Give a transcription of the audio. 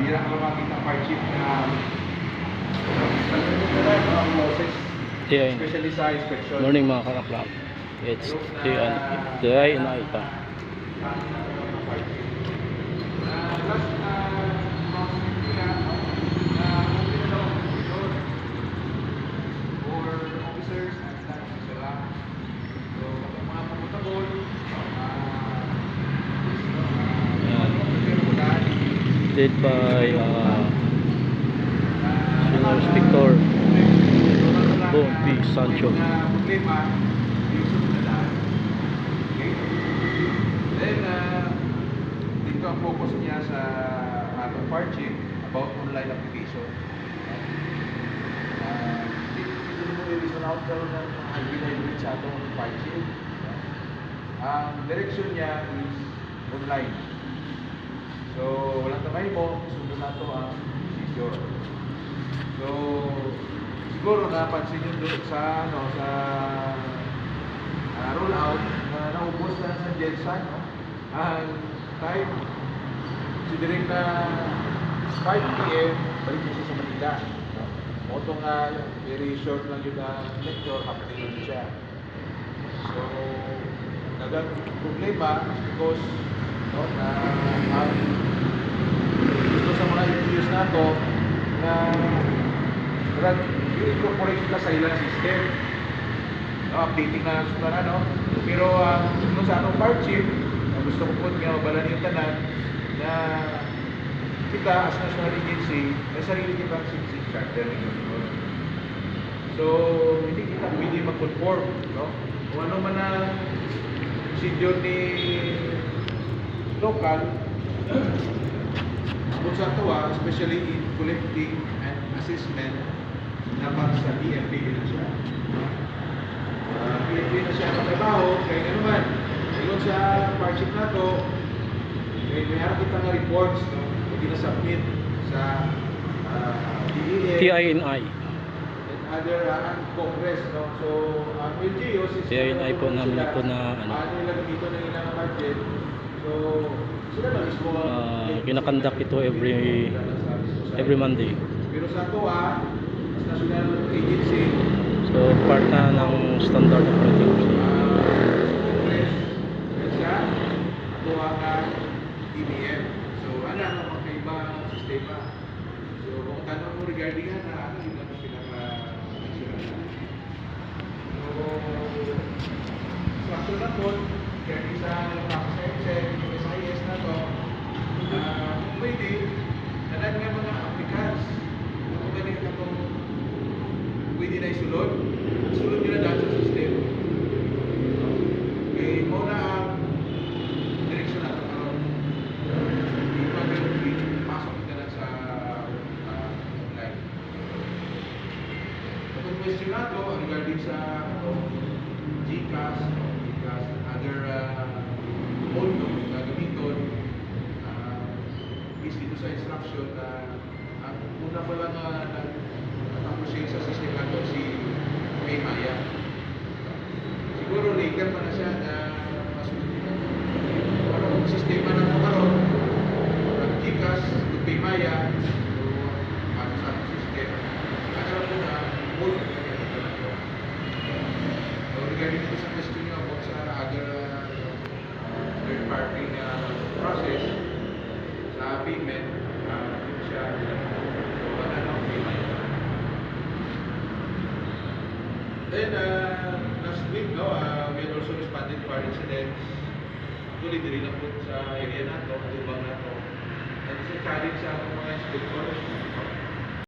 hindi na ka makita part chip na ang boses. Yeah. Especially sa inspection. Morning mga karaklam. It's day and night. Last announcement nila for officers and staff sila. So, kapag mga pumutagol, Led by Senior Inspector Bon P. Sancho. Problema, yung sumunod na daan. Okay? Then, dito ang focus niya sa atong part chief about online application. Dito mo i-reason out daw ng hybrid sa atong part chief. Ang direction niya is online. So, walang tamay mo, sunod na ito ang procedure. So, siguro napansin nyo doon sa, rollout na naubos na sa Jensen, no? Ang time, considering na 5 p.m., balik na siya sa Manila. No? Moto nga, very short lang yung lecture, happening lang siya. So, nagang problema because no, na ang gusto sa mga interviews na ito na i-incorporate nila sa ilang system. No, updating na sunan na, no? Pero kung sa anong part chief, gusto ko po nga mabalan yung tanan na kita as national agency, may sarili kitang citizen charter. So, hindi kita pwede mag-conform, no? Kung ano man ang procedure ni local, kung sa tuwa, especially in collecting and assessment, dapat sa PFP na siya. PFP na siya ang trabaho, kaya nga naman, ngayon sa partnership na ito, may harap kita nga reports, no? Hindi na-submit sa PINI. and other Congress, no? So, ang LGU, PINI po namin ito na paano nila dito ng ilang budget, so, sila na mismo kinakandak ito every Monday. pero sa TOA, as national agency, So part na ng standard operating procedure. Congress, siya, TOA ka, DBM. So ano ang magkaibang sistema. So kung tanong mo regarding yan, ano yung lang pinaka-national. So actual na po, regarding sa yung SIS na to, pwede, nalan nga mga applicants. Kung ganit ka itong pwede na isulod, isulod nyo na dahil sa system. Okay, muna ang direksyon natin karon. Pasok ka na sa online. Kung question na ito, regarding sa GCash, other mode na gamiton, is dito sa instruction na ang una pa lang natapos siya sa system na ito si Paymaya. Siguro later pa na siya na masunod nito. Pero kung sistema na ito karoon, ang GCash, yung Paymaya, so paano sa ating system, nakaroon mo na mode na ito. So regarding ito sa question nyo about sa other third party process, sa payment, yun siya, so wala na ang payment. Then, last week, no, we had also responded to our incidents. Actually, diri na po sa area na ito, at ibang na ito. And it's a challenge sa mga inspectors.